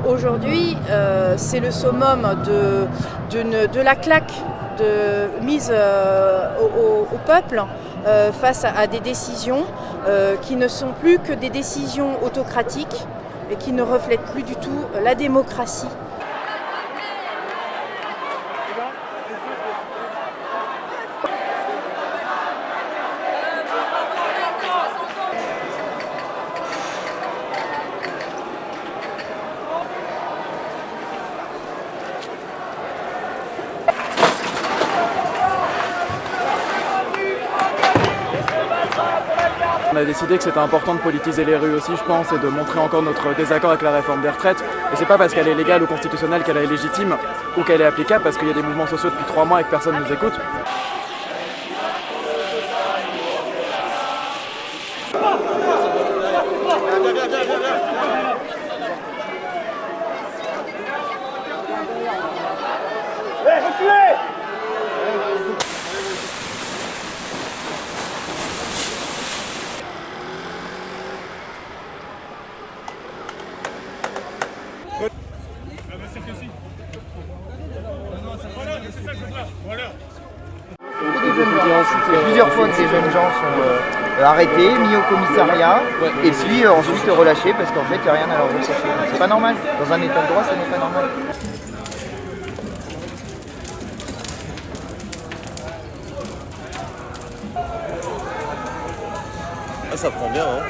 Aujourd'hui, c'est le summum de la claque mise au peuple face à des décisions qui ne sont plus que des décisions autocratiques et qui ne reflètent plus du tout la démocratie. On a décidé que c'était important de politiser les rues aussi, je pense, et de montrer encore notre désaccord avec la réforme des retraites. Et c'est pas parce qu'elle est légale ou constitutionnelle qu'elle est légitime ou qu'elle est applicable, parce qu'il y a des mouvements sociaux depuis 3 mois et que personne ne nous écoute. Plusieurs fois que des jeunes gens sont arrêtés, mis au commissariat et puis ensuite relâchés parce qu'en fait il n'y a rien à leur rechercher. C'est pas normal. Dans un état de droit, ça n'est pas normal. Ah, ça prend bien, hein.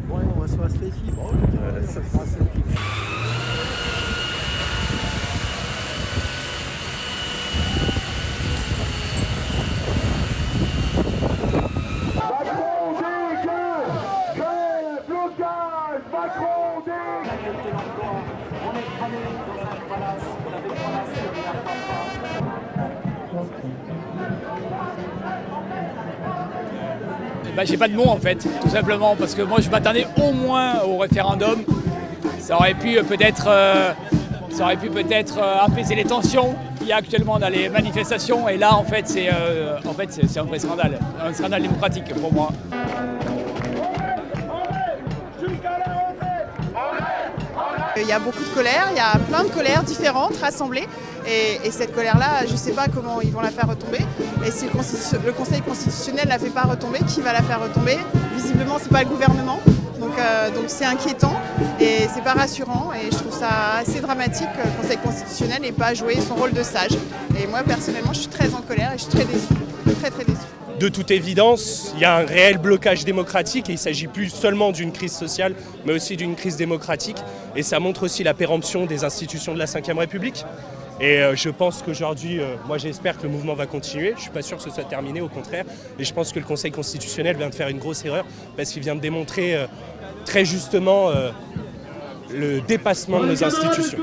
Ouais, on va se faire selfie. Bon, ça fera selfie. J'ai pas de mots en fait, tout simplement, parce que moi je m'attendais au moins au référendum. Ça aurait pu peut-être apaiser les tensions qu'il y a actuellement dans les manifestations. Et là en fait c'est un vrai scandale démocratique pour moi. Il y a beaucoup de colère, il y a plein de colères différentes rassemblées et cette colère-là, je ne sais pas comment ils vont la faire retomber. Et si le Conseil constitutionnel ne la fait pas retomber, qui va la faire retomber? Visiblement, ce n'est pas le gouvernement, donc c'est inquiétant et c'est pas rassurant. Et je trouve ça assez dramatique que le Conseil constitutionnel n'ait pas joué son rôle de sage. Et moi, personnellement, je suis très en colère et je suis très déçue, très déçue. De toute évidence, il y a un réel blocage démocratique et il ne s'agit plus seulement d'une crise sociale, mais aussi d'une crise démocratique. Et ça montre aussi la péremption des institutions de la Ve République. Et je pense qu'aujourd'hui, moi j'espère que le mouvement va continuer. Je ne suis pas sûr que ce soit terminé, au contraire. Et je pense que le Conseil constitutionnel vient de faire une grosse erreur parce qu'il vient de démontrer très justement le dépassement de nos institutions.